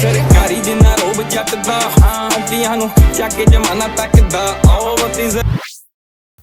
ਸਰਕਾਰੀ ਜਿੰਨਾ ਰੋਬ ਜੱਟ ਦਾ ਅੱਡੀਆਂ ਨੂੰ ਚੱਕ ਕੇ ਜਮਾਨਾ ਤੱਕਦਾ ਆਓ ਬੱਤੀ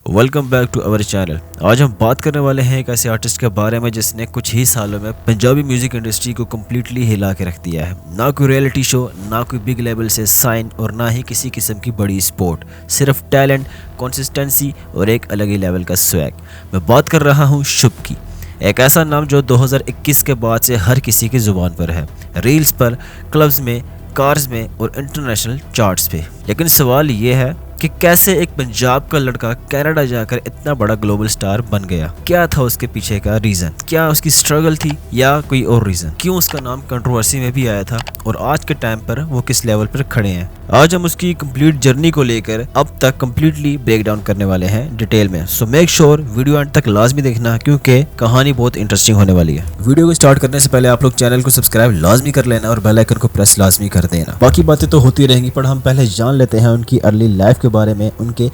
welcome back to our channel. आज हम बात करने वाले हैं एक ऐसे आर्टिस्ट के बारे में जिसने कुछ ही सालों में पंजाबी म्यूजिक इंडस्ट्री को कम्प्लीटली हिला के रख दिया है। ना कोई रियलिटी शो, ना कोई बिग लेवल से साइन और ना ही किसी किस्म की बड़ी स्पोर्ट, सिर्फ टैलेंट, कंसिस्टेंसी और एक अलग ही लेवल का स्वैग। मैं बात कर रहा हूँ शुभ की, एक ऐसा नाम जो 2021 के बाद से हर किसी की जुबान पर है, रील्स पर, क्लब्स में, कार्स में और इंटरनेशनल चार्ट्स पे। लेकिन सवाल ये है कि कैसे एक पंजाब का लड़का कनाडा जाकर इतना बड़ा ग्लोबल स्टार बन गया। क्या था उसके पीछे का रीजन? क्या उसकी स्ट्रगल थी या कोई और रीजन? क्यों उसका नाम कंट्रोवर्सी में भी आया था और आज के टाइम पर वो किस लेवल पर खड़े हैं? आज हम उसकी कंप्लीट जर्नी को लेकर अब तक कंप्लीटली ब्रेक डाउन करने वाले हैं डिटेल में। So make sure video and तक लाजमी देखना क्योंकि कहानी बहुत इंटरेस्टिंग होने वाली है। वीडियो को स्टार्ट करने से पहले आप लोग चैनल को सब्सक्राइब लाजमी कर लेना और बेल आइकन को प्रेस लाजमी कर देना। बाकी बातें तो होती रहेंगी पर हम पहले जान लेते हैं उनकी अर्ली लाइफ के बारे में, उनके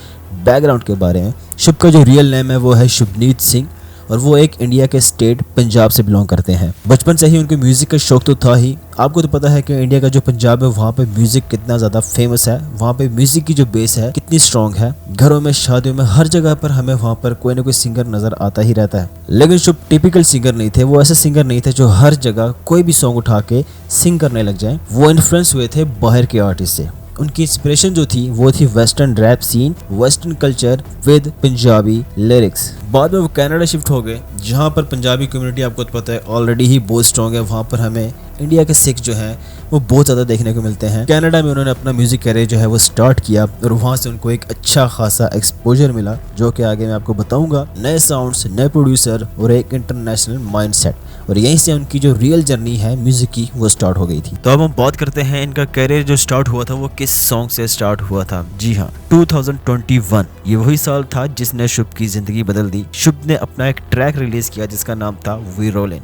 बैकग्राउंड के बारे में। शुभ का जो रियल नेम है वो है शुभनीत सिंह और वो एक इंडिया के स्टेट पंजाब से बिलोंग करते हैं। बचपन से ही उनको म्यूजिक का शौक तो था ही। आपको तो पता है कि इंडिया का जो पंजाब है वहाँ पे म्यूजिक कितना ज़्यादा फेमस है, वहाँ पे म्यूजिक की जो बेस है कितनी स्ट्रॉन्ग है। घरों में, शादियों में, हर जगह पर हमें वहाँ पर कोई ना कोई सिंगर नजर आता ही रहता है। लेकिन शुभ टिपिकल सिंगर नहीं थे, वो ऐसे सिंगर नहीं थे जो हर जगह कोई भी सॉन्ग उठा के सिंग करने लग जाए। वो इन्फ्लुएंस हुए थे बाहर के आर्टिस्ट से। उनकी इंस्पिरेशन जो थी वो थी western rap scene, western culture with Punjabi lyrics. बाद में वो कनाडा शिफ्ट हो गए जहाँ पर पंजाबी कम्युनिटी आपको तो पता है ऑलरेडी ही बहुत स्ट्रॉन्ग है। वहाँ पर हमें इंडिया के सिख जो हैं वो बहुत ज़्यादा देखने को मिलते हैं। कनाडा में उन्होंने अपना म्यूजिक कैरियर जो है वो स्टार्ट किया और वहाँ से उनको एक अच्छा खासा एक्सपोजर मिला जो कि आगे मैं आपको बताऊंगा। नए साउंड्स, नए प्रोड्यूसर और एक इंटरनेशनल माइंडसेट, और यहीं से उनकी जो रियल जर्नी है म्यूजिक की वो स्टार्ट हो गई थी। तो अब हम बात करते हैं इनका कैरियर जो स्टार्ट हुआ था वो किस सॉन्ग से स्टार्ट हुआ था। जी हाँ, 2021 ये वही साल था जिसने शुभ की जिंदगी बदल दी। शुभ ने अपना एक ट्रैक रिलीज किया जिसका नाम था वी रोलिंग।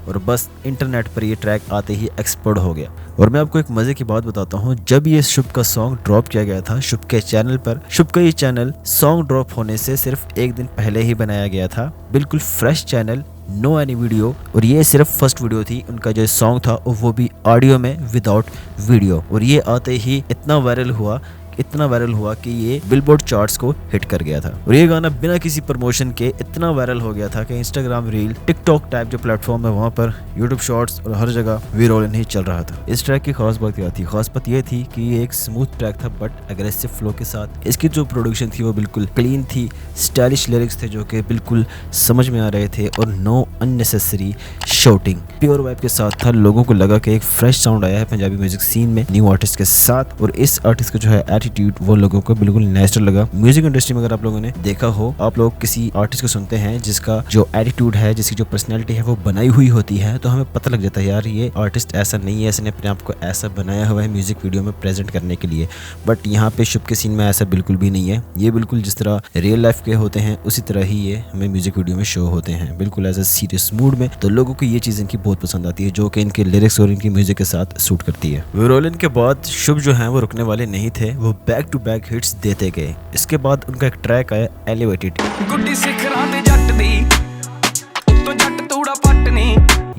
और बस इंटरनेट पर ये ट्रैक आते ही एक्सप्लोड हो गया। और मैं आपको एक मजे की बात बताता हूँ, जब ये शुभ का सॉन्ग ड्रॉप किया गया था शुभ के चैनल पर, शुभ का ये चैनल सॉन्ग ड्रॉप होने से सिर्फ एक दिन पहले ही बनाया गया था, बिल्कुल fresh channel, no any video. और ये सिर्फ फर्स्ट वीडियो थी उनका जो सॉन्ग था वो भी ऑडियो में विदाउट वीडियो। और ये आते ही इतना वायरल हुआ कि ये बिलबोर्ड चार्ट्स को हिट कर गया था। और ये गाना बिना किसी प्रमोशन के इतना वायरल हो गया था कि इंस्टाग्राम रील, टिकटॉक टाइप जो प्लेटफॉर्म है वहाँ पर, यूट्यूब शॉर्ट्स और हर जगह वी रोलिंग ही चल रहा था। इस ट्रैक की खास बात क्या थी? खास बात ये थी कि ये एक स्मूथ ट्रैक था बट अग्रेसिव फ्लो के साथ। इसकी जो प्रोडक्शन थी वो बिल्कुल क्लीन थी, स्टाइलिश लिरिक्स थे जो कि बिल्कुल समझ में आ रहे थे और no unnecessary shooting, pure vibe के साथ था। लोगों को लगा कि एक फ्रेश साउंड आया है पंजाबी म्यूजिक सीन में न्यू आर्टिस्ट के साथ। और इस आर्टिस्ट का जो है एटीट्यूड वो लोगों को बिल्कुल नेचुरल लगा। म्यूजिक इंडस्ट्री में अगर आप लोगों ने देखा हो, आप लोग किसी आर्टिस्ट को सुनते हैं जिसका जो एटीट्यूड है, जिसकी जो पर्सनैलिटी है वो बनाई हुई होती है, तो हमें पता लग जाता है यार ये आर्टिस्ट ऐसा नहीं है, इसने अपने आप को ऐसा बनाया हुआ है म्यूजिक वीडियो में प्रेजेंट करने के लिए। बट यहाँ पे शुभ के सीन में ऐसा बिल्कुल भी नहीं है। ये बिल्कुल जिस तरह रियल लाइफ के होते हैं उसी तरह ही ये हमें म्यूजिक वीडियो में शो होते हैं, बिल्कुल एज ए सीरियस मूड में। तो लोगों को ये चीज इनकी बहुत पसंद आती है जो कि इनके लिरिक्स और इनकी म्यूजिक के साथ सूट करती है। वी रोलिंग के बाद शुभ जो है वो रुकने वाले नहीं थे, वो बैक टू बैक हिट्स देते गए। इसके बाद उनका एक ट्रैक आया एलिवेटेड।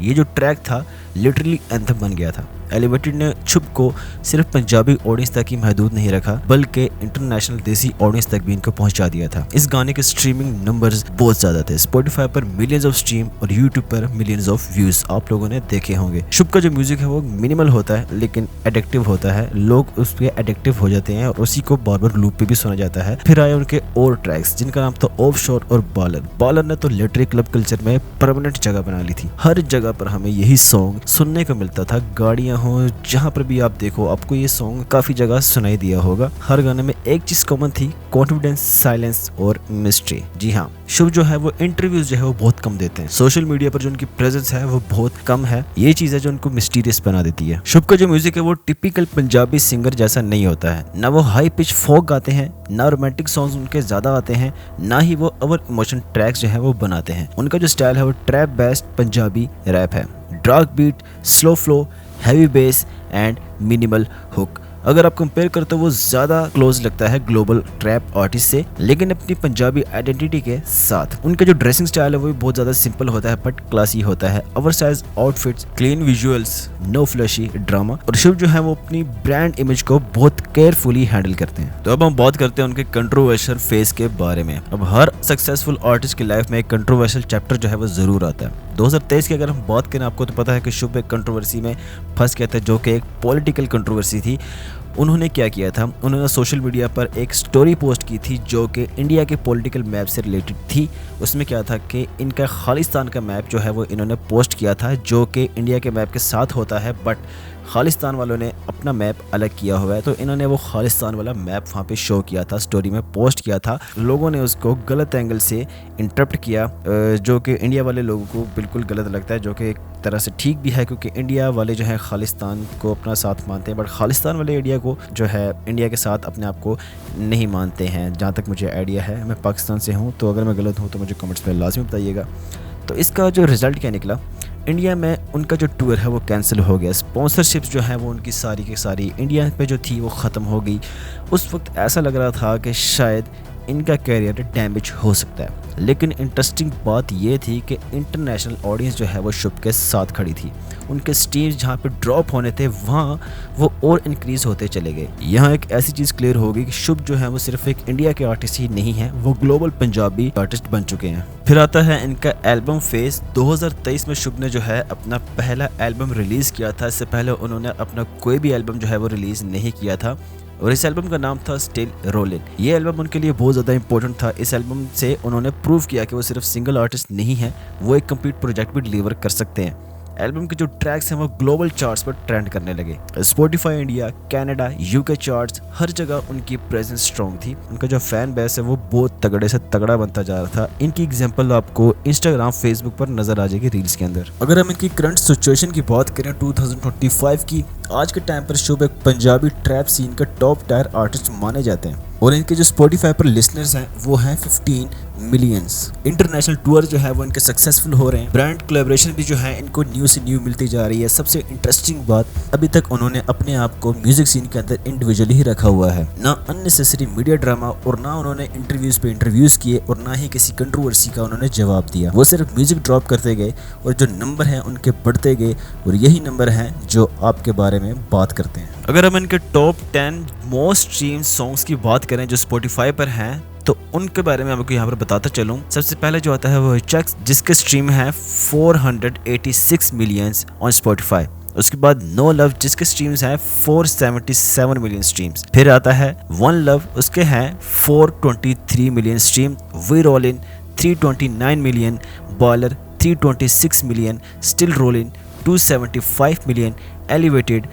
ये जो ट्रैक था लिटरली एंथम बन गया था। एलिवेटेड ने शुभ को सिर्फ पंजाबी ऑडियंस तक ही महदूद नहीं रखा बल्कि इंटरनेशनल देसी ऑडियंस तक भी इनको पहुंचा दिया था। इस गाने के स्ट्रीमिंग नंबर्स बहुत ज्यादा थे। स्पॉटिफाई पर मिलियंस ऑफ स्ट्रीम और यूट्यूब पर मिलियंस ऑफ व्यूज आप लोगों ने देखे होंगे। शुभ का जो म्यूजिक है वो मिनिमल होता है लेकिन एडिक्टिव होता है। लोग उस पे एडिक्टिव हो जाते हैं और उसी को बार बार लूप पे भी सुना जाता है। फिर आए उनके और ट्रैक्स जिनका नाम था ऑफशोर और बालर ने तो लिटरली क्लब कल्चर में परमानेंट जगह बना ली थी। हर जगह पर हमें यही सॉन्ग सुनने को मिलता था। गाड़ियां हो, जहां पर भी आप देखो आपको ये सॉन्ग काफी जगह सुनाई दिया होगा। हर गाने में एक चीज कॉमन थी, कॉन्फिडेंस, साइलेंस और मिस्ट्री। जी हाँ, शुभ जो है वो इंटरव्यूज जो है वो बहुत कम देते हैं। सोशल मीडिया पर जो उनकी प्रेजेंस है वो बहुत कम है। ये चीज है जो उनको मिस्टीरियस बना देती है। शुभ का जो म्यूजिक है वो टिपिकल पंजाबी सिंगर जैसा नहीं होता है। ना वो हाई पिच फोक गाते हैं, ना रोमांटिक सॉन्ग्स उनके ज्यादा आते हैं, ना ही वो ओवर इमोशन ट्रैक्स जो है वो बनाते हैं। उनका जो स्टाइल है वो ट्रैप बेस्ड पंजाबी रैप है। Dark beat, slow flow, heavy bass and minimal hook अगर आप कंपेयर करते हो वो ज़्यादा क्लोज लगता है ग्लोबल ट्रैप आर्टिस्ट से, लेकिन अपनी पंजाबी आइडेंटिटी के साथ। उनका जो ड्रेसिंग स्टाइल है वो भी बहुत ज़्यादा सिंपल होता है बट क्लासी होता है। Oversize outfits, clean visuals, no flashy drama. और शुभ जो है वो अपनी ब्रांड इमेज को बहुत केयरफुली हैंडल करते हैं। तो अब हम बात करते हैं उनके कंट्रोवर्शियल फेस के बारे में। अब हर सक्सेसफुल आर्टिस्ट की लाइफ में एक कंट्रोवर्शियल चैप्टर जो है वो जरूर आता है। 2023 की अगर हम बात करें, आपको तो पता है कि शुभ एक कंट्रोवर्सी में फंस गया था जो कि एक पॉलिटिकल कंट्रोवर्सी थी। उन्होंने क्या किया था, उन्होंने सोशल मीडिया पर एक स्टोरी पोस्ट की थी जो कि इंडिया के पॉलिटिकल मैप से रिलेटेड थी। उसमें क्या था कि इनका खालिस्तान का मैप जो है वो इन्होंने पोस्ट किया था जो कि इंडिया के मैप के साथ होता है, बट खालिस्तान वालों ने अपना मैप अलग किया हुआ है। तो इन्होंने वो खालिस्तान वाला मैप वहाँ पे शो किया था, स्टोरी में पोस्ट किया था। लोगों ने उसको गलत एंगल से इंटरप्ट किया, जो कि इंडिया वाले लोगों को बिल्कुल गलत लगता है, जो कि एक तरह से ठीक भी है क्योंकि इंडिया वाले जो है खालिस्तान को अपना साथ मानते हैं, बट खालिस्तान वाले इंडिया को जो है इंडिया के साथ अपने आप को नहीं मानते हैं, जहाँ तक मुझे आइडिया है। मैं पाकिस्तान से हूँ, तो अगर मैं गलत हूँ तो मुझे कमेंट्स में लाजमी बताइएगा। तो इसका जो रिज़ल्ट क्या निकला, इंडिया में उनका जो टूर है वो कैंसिल हो गया। स्पॉन्सरशिप्स जो है वो उनकी सारी की सारी इंडिया पे जो थी वो ख़त्म हो गई। उस वक्त ऐसा लग रहा था कि शायद इनका कैरियर डैमेज हो सकता है, लेकिन इंटरेस्टिंग बात ये थी कि इंटरनेशनल ऑडियंस जो है वो शुभ के साथ खड़ी थी। उनके स्टेज जहाँ पे ड्रॉप होने थे वहाँ वो और इंक्रीज़ होते चले गए। यहाँ एक ऐसी चीज़ क्लियर होगी कि शुभ जो है वो सिर्फ एक इंडिया के आर्टिस्ट ही नहीं है, वो ग्लोबल पंजाबी आर्टिस्ट बन चुके हैं। फिर आता है इनका एल्बम फेज। 2023 में शुभ ने जो है अपना पहला एल्बम रिलीज़ किया था। इससे पहले उन्होंने अपना कोई भी एल्बम जो है वो रिलीज़ नहीं किया था और इस एल्बम का नाम था स्टिल रोलिंग। ये एल्बम उनके लिए बहुत ज़्यादा इंपॉर्टेंट था। इस एल्बम से उन्होंने प्रूव किया कि वो सिर्फ सिंगल आर्टिस्ट नहीं है, वो एक कंप्लीट प्रोजेक्ट भी डिलीवर कर सकते हैं। एल्बम के जो ट्रैक्स हैं वो ग्लोबल चार्ट्स पर ट्रेंड करने लगे। Spotify India, Canada, UK charts, हर जगह उनकी प्रेजेंस स्ट्रॉन्ग थी। उनका जो फैन बेस है वो बहुत तगड़े से तगड़ा बनता जा रहा था। इनकी एग्जांपल आपको इंस्टाग्राम, फेसबुक पर नजर आ जाएगी रील्स के अंदर। अगर हम इनकी करंट सिचुएशन की बात करें 2025 की, आज के टाइम पर शुभ एक पंजाबी ट्रैप सीन का टॉप टायर आर्टिस्ट माने जाते हैं और इनके जो स्पॉटिफाई पर लिसनर्स हैं वो हैं 15 मिलियंस। इंटरनेशनल टूर जो है वो इनके सक्सेसफुल हो रहे हैं। ब्रांड कोलैबोरेशन भी जो है इनको न्यू से न्यू मिलती जा रही है। सबसे इंटरेस्टिंग बात, अभी तक उन्होंने अपने आप को म्यूजिक सीन के अंदर इंडिविजुअली ही रखा हुआ है। ना अननेसेसरी मीडिया ड्रामा और ना उन्होंने इंटरव्यूज पे इंटरव्यूज किए और ना ही किसी कंट्रोवर्सी का उन्होंने जवाब दिया। वो सिर्फ म्यूजिक ड्रॉप करते गए और जो नंबर हैं उनके बढ़ते गए और यही नंबर हैं जो आपके बारे में बात करते हैं। अगर हम इनके टॉप 10 मोस्ट स्ट्रीम सॉन्ग्स की बात करें जो स्पॉटिफाई पर हैं, तो उनके बारे में आपको यहाँ पर बताता चलूँ। सबसे पहले जो आता है वो चक्स, जिसके स्ट्रीम है 486 मिलियंस ऑन स्पॉटिफाई। उसके बाद नो लव, जिसके स्ट्रीम्स हैं 477 मिलियन स्ट्रीम्स। फिर आता है वन लव, उसके हैं 423 million stream. We roll in 329 million, boiler 326 million, still roll in 275 million, elevated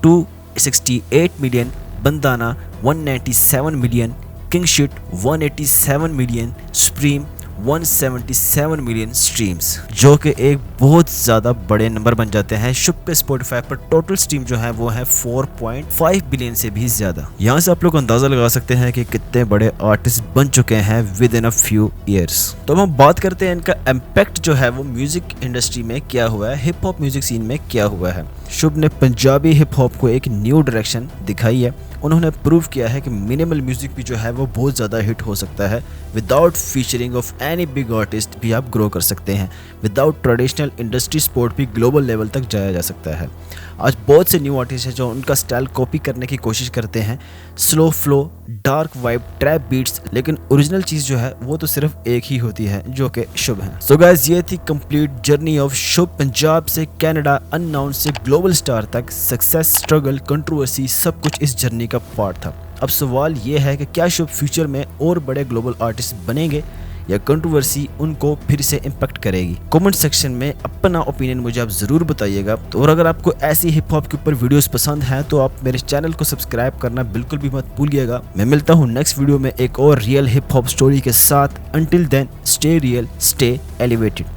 268 million, bandana 197 million, king shit 187 million, supreme 177 million streams, जो कि एक बहुत ज़्यादा बड़े नंबर बन जाते हैं। शुभ के स्पॉटिफाई पर टोटल स्ट्रीम जो है वो है 4.5 बिलियन से भी ज़्यादा। यहाँ से आप लोग अंदाज़ा लगा सकते हैं कि कितने बड़े आर्टिस्ट बन चुके हैं with in a few years. तो हम बात करते हैं इनका इम्पैक्ट जो है वो म्यूजिक इंडस्ट्री में क्या हुआ है, हिप हॉप म्यूजिक सीन में क्या हुआ है। शुभ ने पंजाबी हिप हॉप को एक न्यू डायरेक्शन दिखाई है। उन्होंने प्रूव किया है कि मिनिमल म्यूजिक भी जो है वो बहुत ज़्यादा हिट हो सकता है। Without featuring of any big artist भी आप ग्रो कर सकते हैं। विदाउट ट्रेडिशनल इंडस्ट्री सपोर्ट भी ग्लोबल लेवल तक जाया जा सकता है। आज बहुत से न्यू आर्टिस्ट हैं जो उनका स्टाइल कॉपी करने की कोशिश करते हैं, slow flow, dark vibe, trap beats, लेकिन ओरिजिनल चीज़ जो है वो तो सिर्फ एक ही होती है जो कि शुभ है। सो गाइस, ये थी कंप्लीट जर्नी ऑफ शुभ, पंजाब से कनाडा, अननाउन से ग्लोबल स्टार तक, सक्सेस, स्ट्रगल, कंट्रोवर्सी, सब कुछ इस जर्नी का पार्ट था। अब सवाल ये है कि क्या शुभ फ्यूचर में और बड़े ग्लोबल आर्टिस्ट बनेंगे या कंट्रोवर्सी उनको फिर से इम्पैक्ट करेगी। कमेंट सेक्शन में अपना ओपिनियन मुझे आप ज़रूर बताइएगा। तो और अगर आपको ऐसी हिप हॉप के ऊपर वीडियोस पसंद हैं तो आप मेरे चैनल को सब्सक्राइब करना बिल्कुल भी मत भूलिएगा। मैं मिलता हूँ नेक्स्ट वीडियो में एक और रियल हिप हॉप स्टोरी के साथ। Until then, stay real, stay elevated.